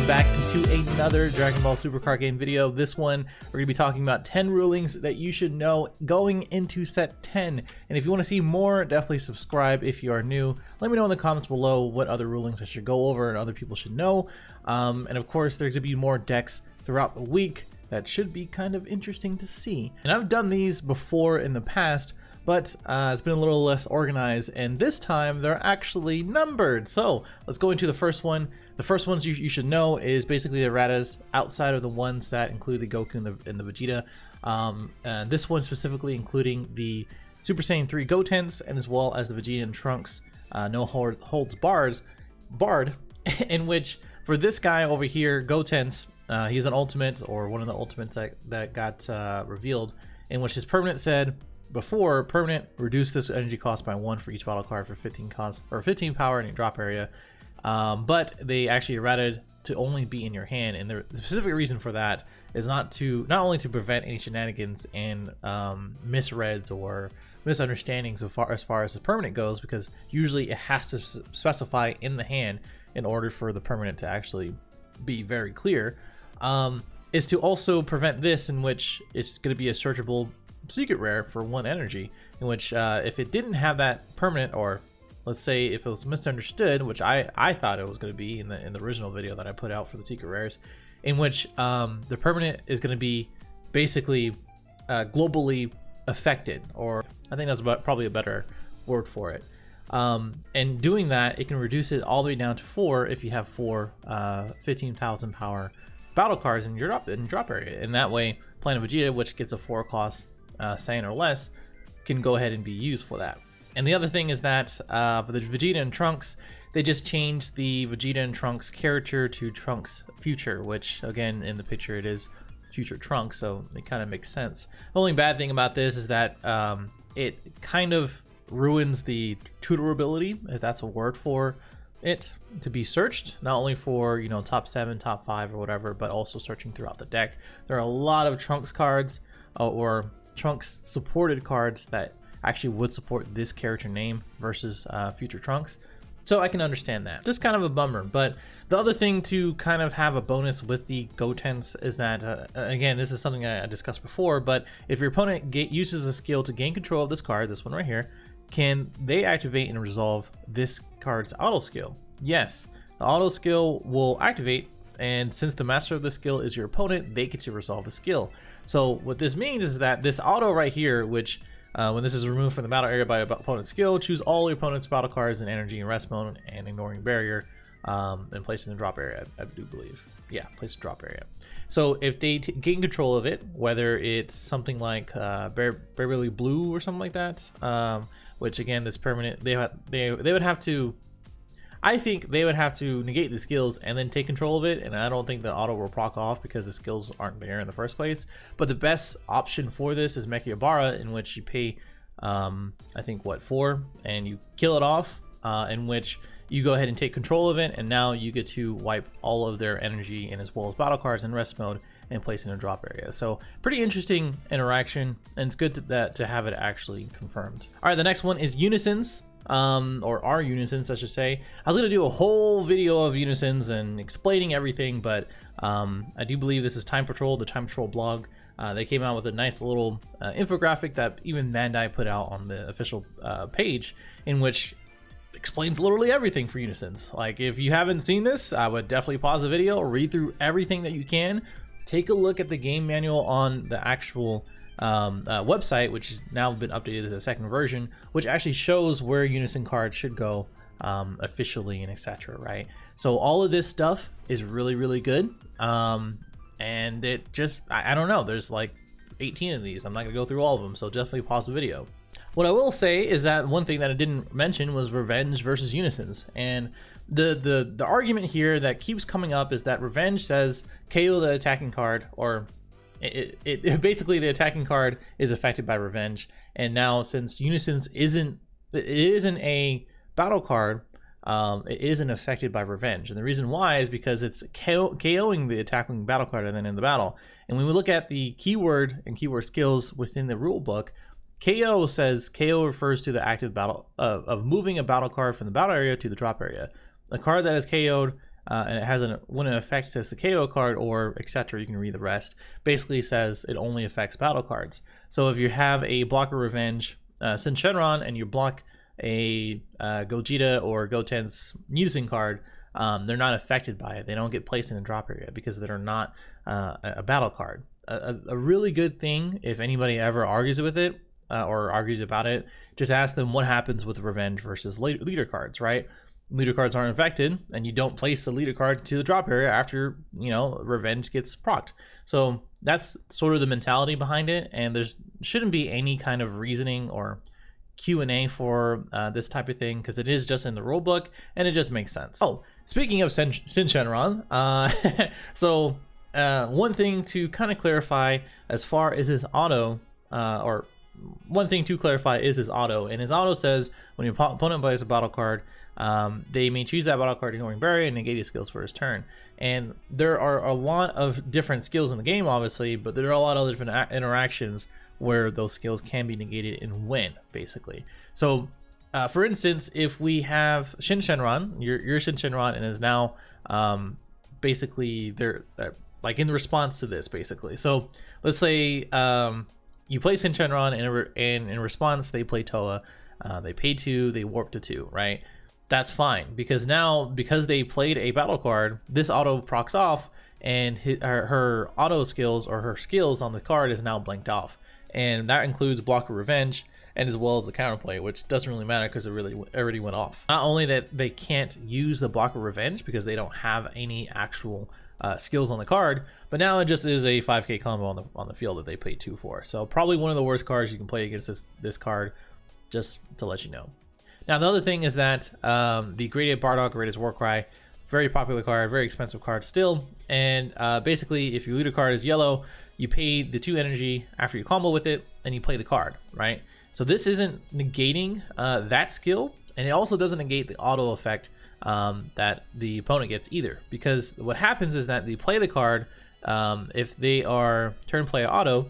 welcome back to another Dragon Ball Super Card Game video. This one, we're going to be talking about 10 rulings that you should know going into set 10. And if you want to see more, definitely subscribe if you are new. Let me know in the comments below what other rulings I should go over and other people should know. And of course, there's going to be more decks throughout the week that should be kind of interesting to see. And I've done these before in the past, but it's been a little less organized, and this time they're actually numbered. So let's go into the first one. The first ones you should know is basically the Erratas, outside of the ones that include the Goku and the Vegeta. This one specifically including the Super Saiyan 3 Gotenks, and as well as the Vegeta and Trunks no holds barred, in which for this guy over here, Gotenks, he's an ultimate, or one of the ultimates that got revealed, in which his permanent said, before permanent, reduce this energy cost by 1 for each battle card for 15 cost or 15 power in your drop area. But they actually errated to only be in your hand, and the specific reason for that is not only to prevent any shenanigans and misreads or misunderstandings as far as the permanent goes, because usually it has to specify in the hand in order for the permanent to actually be very clear. Is to also prevent this, in which it's going to be a searchable secret rare for 1 energy, in which if it didn't have that permanent, or let's say if it was misunderstood, which I thought it was going to be in the original video that I put out for the secret rares, in which the permanent is going to be basically globally affected, or I think that's probably a better word for it. And doing that, it can reduce it all the way down to 4 if you have 4 15,000 power battle cards in your drop area, and that way Planet Vegeta, which gets a 4 cost Saiyan or less, can go ahead and be used for that. And the other thing is that for the Vegeta and Trunks, they just changed the Vegeta and Trunks character to Trunks Future, which again in the picture it is Future Trunks, so it kind of makes sense. The only bad thing about this is that it kind of ruins the tutor ability, if that's a word for it, to be searched, not only for, you know, top 7, top 5 or whatever, but also searching throughout the deck. There are a lot of Trunks cards or Trunks supported cards that actually would support this character name versus Future Trunks, so I can understand that. Just kind of a bummer. But the other thing to kind of have a bonus with the Gotenks is that again, this is something I discussed before, but if your opponent uses a skill to gain control of this card, this one right here, can they activate and resolve this card's auto skill? Yes, the auto skill will activate, and since the master of the skill is your opponent, they get to resolve the skill. So what this means is that this auto right here, which when this is removed from the battle area by opponent's skill, choose all your opponent's battle cards in energy and rest mode and ignoring barrier, and place it in the drop area, I do believe. Yeah, place the drop area. So if they gain control of it, whether it's something like Beverly Blue or something like that, which again, this permanent, they would have to, I think they would have to negate the skills and then take control of it, and I don't think the auto will proc off because the skills aren't there in the first place. But the best option for this is Mekiabara, in which you pay, I think, what, 4, and you kill it off, in which you go ahead and take control of it, and now you get to wipe all of their energy and as well as battle cards in rest mode and place in a drop area. So pretty interesting interaction, and it's good to have it actually confirmed. All right, the next one is Unisons. Or our Unisons, I should say. I was going to do a whole video of Unisons and explaining everything, but I do believe this is Time Patrol, the Time Patrol blog. They came out with a nice little infographic that even Bandai put out on the official page, in which explains literally everything for Unisons. Like, if you haven't seen this, I would definitely pause the video, read through everything that you can, take a look at the game manual on the actual website, which has now been updated to the 2nd version, which actually shows where Unison cards should go officially and etc. Right? So all of this stuff is really, really good, and it just, I don't know, there's like 18 of these. I'm not gonna go through all of them, so definitely pause the video. What I will say is that one thing that I didn't mention was Revenge versus Unisons, and the argument here that keeps coming up is that Revenge says KO the attacking card, or it basically, the attacking card is affected by Revenge, and now since Unisons isn't a battle card, it isn't affected by Revenge. And the reason why is because it's KOing the attacking battle card and then in the battle. And when we look at the keyword and keyword skills within the rule book, KO says KO refers to the active battle of moving a battle card from the battle area to the drop area. A card that is KO'd and it has when it affects as the KO card or etc. You can read the rest. Basically says it only affects battle cards. So if you have a blocker revenge Syn Shenron and you block a Gogeta or Gotenks Unison card, they're not affected by it. They don't get placed in a drop area because they're not a battle card. A really good thing, if anybody ever argues with it or argues about it, just ask them what happens with revenge versus leader cards, right? Leader cards aren't affected, and you don't place the leader card to the drop area after, you know, revenge gets procced. So that's sort of the mentality behind it, and there's shouldn't be any kind of reasoning or Q&A for this type of thing, because it is just in the rulebook and it just makes sense. Oh, speaking of Syn Shenron, so one thing to kind of clarify as far as his auto, or one thing to clarify is his auto, and his auto says when your opponent plays a battle card, they may choose that battle card ignoring barrier and negate his skills for his turn. And there are a lot of different skills in the game, obviously, but there are a lot of different interactions where those skills can be negated and win, basically. So for instance, if we have Syn Shenron, your Syn Shenron, and is now basically they're like in response to this, basically. So let's say you play Syn Shenron, and in response they play Toa, they pay 2, they warp to 2, right? That's fine, because now, because they played a battle card, this auto procs off, and her auto skills, or her skills on the card, is now blanked off, and that includes blocker revenge and as well as the counterplay, which doesn't really matter because it really already went off. Not only that they can't use the blocker revenge because they don't have any actual skills on the card, but now it just is a 5k combo on the field that they paid 2 for. So probably one of the worst cards you can play against this card, just to let you know. Now the other thing is that the Graded Bardock, Graded Warcry, very popular card, very expensive card still, and basically if your leader card is yellow, you pay the 2 energy after you combo with it, and you play the card, right? So this isn't negating that skill, and it also doesn't negate the auto effect that the opponent gets either, because what happens is that they play the card, if they are turn player auto,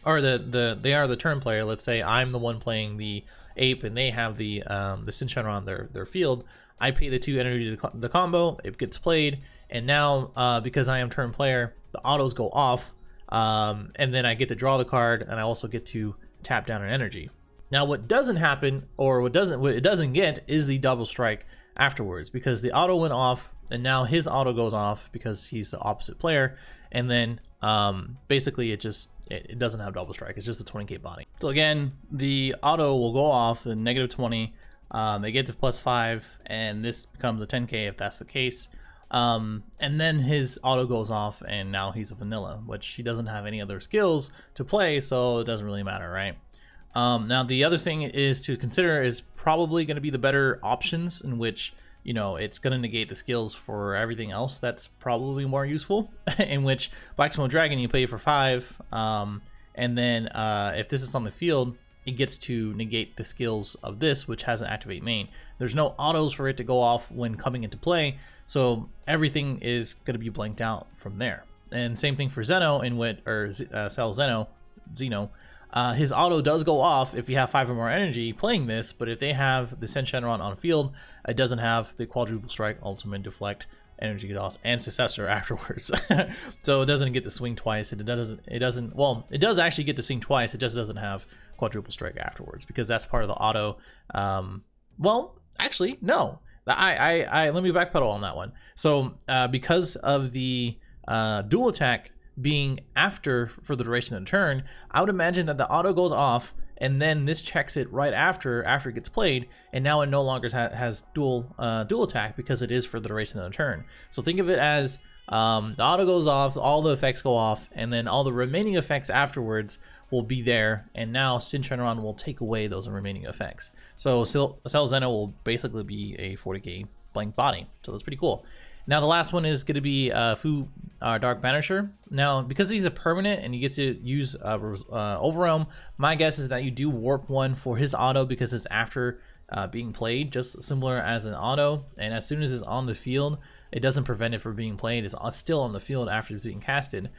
or they are the turn player. Let's say I'm the one playing the ape and they have the Syn Shenron on their field. I pay the 2 energy to the combo, it gets played, and now because I am turn player, the autos go off, and then I get to draw the card, and I also get to tap down an energy. Now what doesn't happen, or what it doesn't get, is the double strike afterwards, because the auto went off and now his auto goes off because he's the opposite player, and then basically it doesn't have double strike. It's just a 20k body. So again, the auto will go off in -20, they get to +5, and this becomes a 10k if that's the case, and then his auto goes off and now he's a vanilla, which he doesn't have any other skills to play, so it doesn't really matter, right? Now the other thing is to consider is probably going to be the better options, in which, you know, it's going to negate the skills for everything else that's probably more useful, in which Black Smoke Dragon, you play for 5, and then if this is on the field, it gets to negate the skills of this, which has an activate main. There's no autos for it to go off when coming into play, so everything is going to be blanked out from there. And same thing for Zeno, in which, or Cell Zeno, his auto does go off if you have 5 or more energy playing this, but if they have the Syn Shenron on field, it doesn't have the quadruple strike, ultimate, deflect, energy loss, and successor afterwards. So it doesn't get to swing twice. It doesn't. Well, it does actually get to swing twice. It just doesn't have quadruple strike afterwards, because that's part of the auto. Well, actually, no. I let me backpedal on that one. So because of the dual attack being after for the duration of the turn, I would imagine that the auto goes off, and then this checks it right after it gets played, and now it no longer has dual attack because it is for the duration of the turn. So think of it as the auto goes off, all the effects go off, and then all the remaining effects afterwards will be there, and now Syn Shenron will take away those remaining effects. So Cell Zeno will basically be a 40k blank body, so that's pretty cool. Now the last one is going to be Fu Dark Banisher. Now because he's a permanent and you get to use Overwhelm, my guess is that you do warp 1 for his auto, because it's after being played, just similar as an auto. And as soon as it's on the field, it doesn't prevent it from being played. It's still on the field after it's being casted.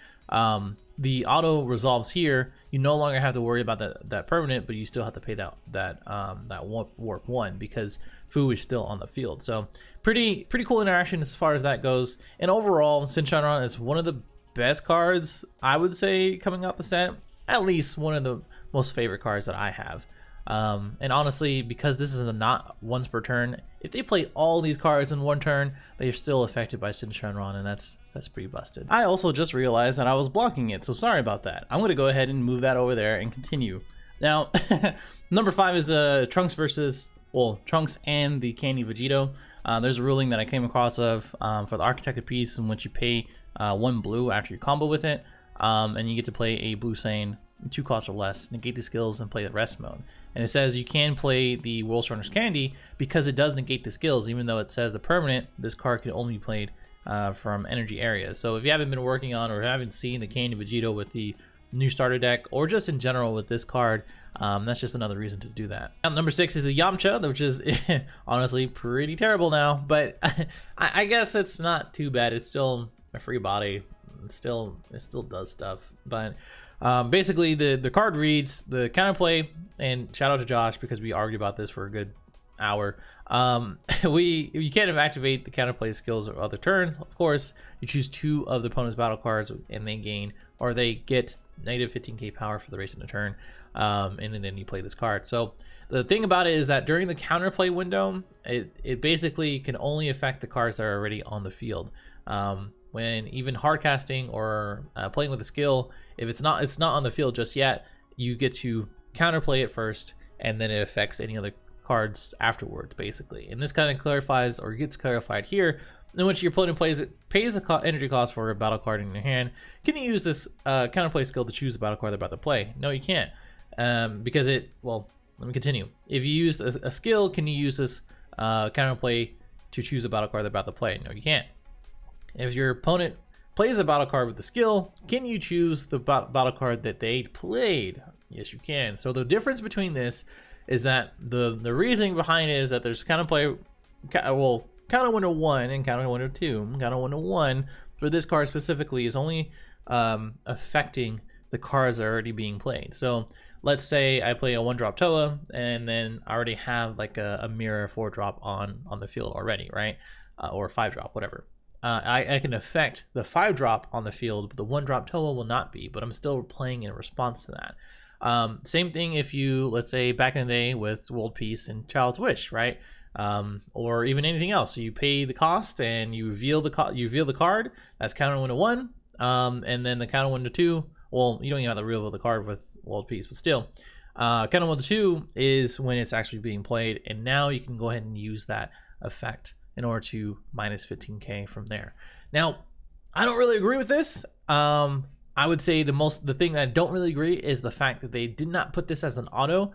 The auto resolves here. You no longer have to worry about that permanent, but you still have to pay that warp 1 because Fu is still on the field. So pretty cool interaction as far as that goes. And overall, Syn Shenron is one of the best cards, I would say, coming out the set. At least one of the most favorite cards that I have. And honestly, because this is not once per turn, if they play all these cards in one turn, they are still affected by Syn Shenron, and that's pretty busted. I also just realized that I was blocking it, so sorry about that. I'm gonna go ahead and move that over there and continue. Now, number 5 is Trunks versus, well, Trunks and the Candy Vegito. There's a ruling that I came across of for the Architected piece in which you pay 1 blue after you combo with it, and you get to play a blue Saiyan, 2 costs or less, negate the skills, and play the rest mode. And it says you can play the World's Runner's Candy because it does negate the skills, even though it says the permanent, this card can only be played from energy areas. So if you haven't been working on or haven't seen the Candy Vegito with the new starter deck, or just in general with this card, that's just another reason to do that. Now, number 6 is the Yamcha, which is honestly pretty terrible now, but I guess it's not too bad. It's still a free body. It still does stuff, but basically the card reads the counterplay, and shout out to Josh because we argued about this for a good hour. You can't activate the counterplay skills or other turns. Of course, you choose 2 of the opponent's battle cards, and they gain, or they get negative 15k power for the rest of the turn, and then you play this card. So the thing about it is that during the counterplay window, it basically can only affect the cards that are already on the field. When even hard casting or playing with a skill, if it's not on the field just yet, you get to counterplay it first, and then it affects any other cards afterwards, basically. And this kind of clarifies, or gets clarified here, in which your opponent pays a energy cost for a battle card in your hand. Can you use this counterplay skill to choose a battle card they're about to play? No, you can't, because well, let me continue. If you use a skill, can you use this counterplay to choose a battle card they're about to play? No, you can't. If your opponent plays a battle card with the skill, can you choose the battle card that they played? Yes, you can. So the difference between this is that the reasoning behind it is that there's counter window 1 and counter window 2. Counter window 1 for this card specifically is only affecting the cards that are already being played. So let's say I play a 1-drop Toa, and then I already have like a mirror 4-drop on the field already, right? Or 5-drop, whatever. I can affect the 5-drop on the field, but the 1-drop Toa will not be, but I'm still playing in response to that. Same thing if you, let's say back in the day with World Peace and Child's Wish, right? Or even anything else. So you pay the cost and you reveal the card. That's counter window 1. And then the counter window 2, well, you don't even have to reveal the card with World Peace, but still. Counter window 2 is when it's actually being played, and now you can go ahead and use that effect in order to minus 15k from there. Now, I don't really agree with this. I would say the thing that I don't really agree is the fact that they did not put this as an auto.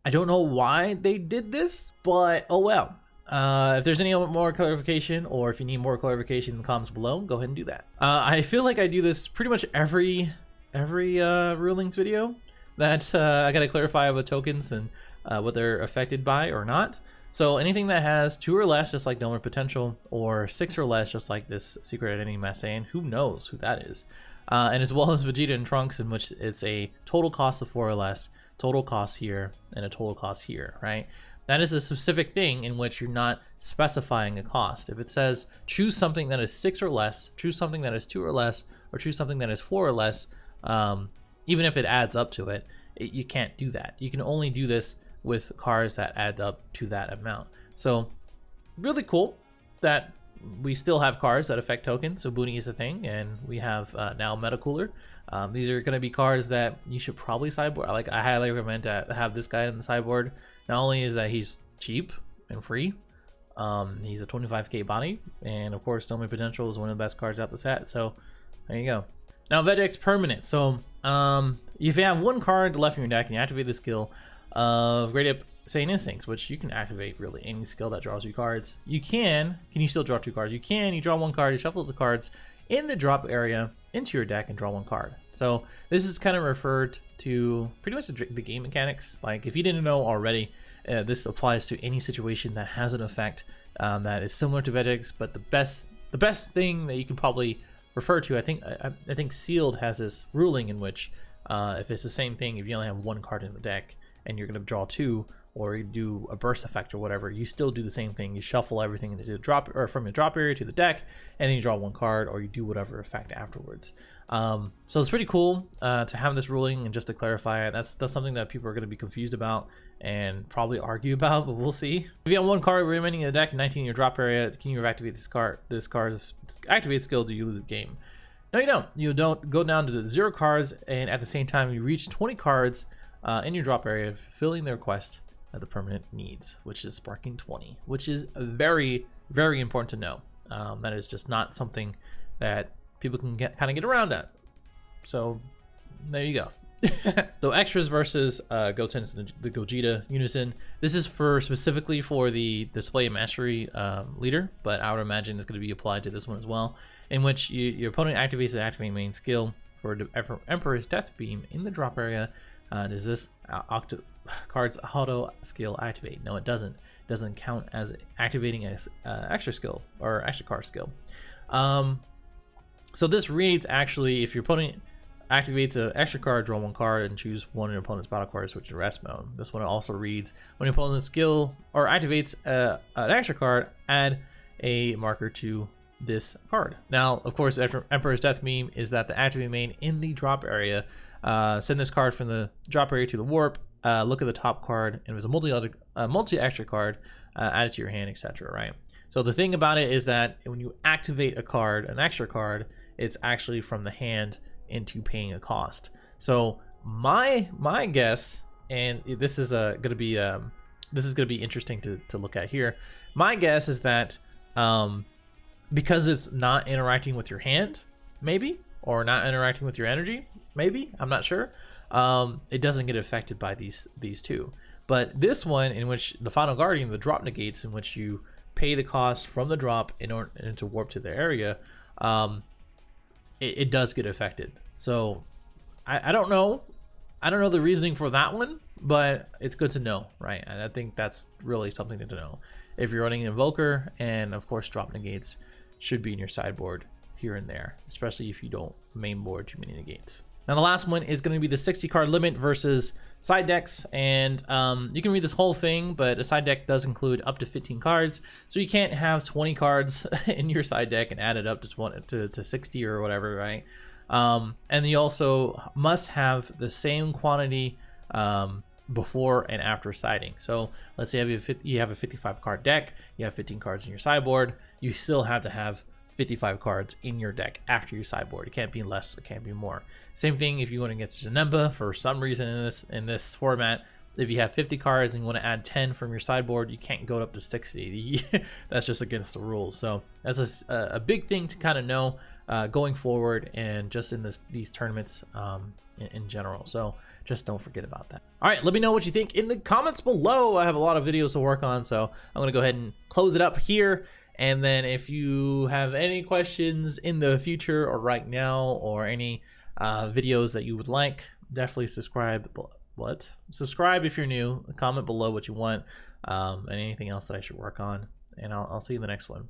I don't know why they did this, but oh well. If there's any more clarification, or if you need more clarification in the comments below, go ahead and do that. I feel like I do this pretty much every rulings video, that I gotta clarify with tokens and what they're affected by or not. So anything that has 2 or less, just like Donor Potential, or 6 or less, just like this Secret Identity Massaian, who knows who that is. And as well as Vegeta and Trunks, in which it's a total cost of 4 or less, total cost here, and a total cost here, right? That is a specific thing in which you're not specifying a cost. If it says choose something that is 6 or less, choose something that is 2 or less, or choose something that is 4 or less, even if it adds up to it, you can't do that. You can only do this with cards that add up to that amount. So really cool that we still have cards that affect tokens. So Booney is a thing, and we have now Meta Cooler. These are going to be cards that you should probably sideboard. I highly recommend to have this guy in the sideboard. Not only is that he's cheap and free, he's a 25k body, and of course Donor Potential is one of the best cards out the set. So there you go. Now Vegeks permanent. So if you have 1 card left in your deck and you activate the skill of Great Ape Saiyan Instincts, which you can activate really any skill that draws 2 cards. Can you still draw 2 cards? You draw 1 card, you shuffle the cards in the drop area into your deck and draw 1 card. So this is kind of referred to pretty much the game mechanics. Like if you didn't know already, This applies to any situation that has an effect that is similar to Vegeks, but the best thing that you can probably refer to, I think Sealed has this ruling in which if it's the same thing, if you only have one card in the deck and you're going to draw two, or you do a burst effect or whatever, you still do the same thing. You shuffle everything into the drop, or from your drop area to the deck, and then you draw one card, or you do whatever effect afterwards. So it's pretty cool to have this ruling. And just to clarify, that's something that people are going to be confused about and probably argue about, but we'll see. If you have one card remaining in the deck and 19 in your drop area, can you activate this card? This card's activate skill, do you lose the game? No, you don't. You don't go down to the 0 cards, and at the same time you reach 20 cards in your drop area, fulfilling the request that the permanent needs, which is sparking 20, which is very, very important to know. That is just not something that people can kind of get around at. So there you go. So extras versus Gotenks and the Gogeta Unison. This is specifically for the display mastery leader, but I would imagine it's going to be applied to this one as well, in which your opponent activates the activate main skill for Emperor's Death Beam in the drop area. Does this card's auto skill activate? No, it doesn't. It doesn't count as activating as extra skill or extra card skill. So this reads, actually, if your opponent activates an extra card, draw one card and choose one of your opponent's battle cards, switch to rest mode. This one also reads, when your opponent's skill or activates an extra card, add a marker to this card. Now, of course, Emperor's Death Beam is that the activate main in the drop area. Send this card from the drop area to the warp. Look at the top card, and it was a multi extra card. Add it to your hand, etc. Right. So the thing about it is that when you activate a card, an extra card, it's actually from the hand into paying a cost. So my guess, and this is gonna be interesting to look at here. My guess is that because it's not interacting with your hand, maybe, or not interacting with your energy, maybe, I'm not sure, it doesn't get affected by these two. But this one, in which the Final Guardian, the drop negates, in which you pay the cost from the drop in order to warp to the area, it does get affected. So I don't know the reasoning for that one, but it's good to know, right? And I think that's really something to know. If you're running an Invoker, and of course drop negates should be in your sideboard here and there, especially if you don't mainboard too many negates. Now the last one is going to be the 60 card limit versus side decks, and you can read this whole thing, but a side deck does include up to 15 cards, so you can't have 20 cards in your side deck and add it up to 60 or whatever, right? And you also must have the same quantity before and after siding. So let's say you have a 55 card deck, you have 15 cards in your sideboard, you still have to have 55 cards in your deck after your sideboard. It can't be less, it can't be more. Same thing if you want to get Janemba for some reason in this format. If you have 50 cards and you want to add 10 from your sideboard, you can't go up to 60. That's just against the rules. So that's a big thing to kind of know going forward, and just in these tournaments in general. So just don't forget about that. All right, let me know what you think in the comments below. I have a lot of videos to work on, so I'm gonna go ahead and close it up here. And then if you have any questions in the future or right now, or any videos that you would like, definitely subscribe. Subscribe if you're new. Comment below what you want, and anything else that I should work on. And I'll see you in the next one.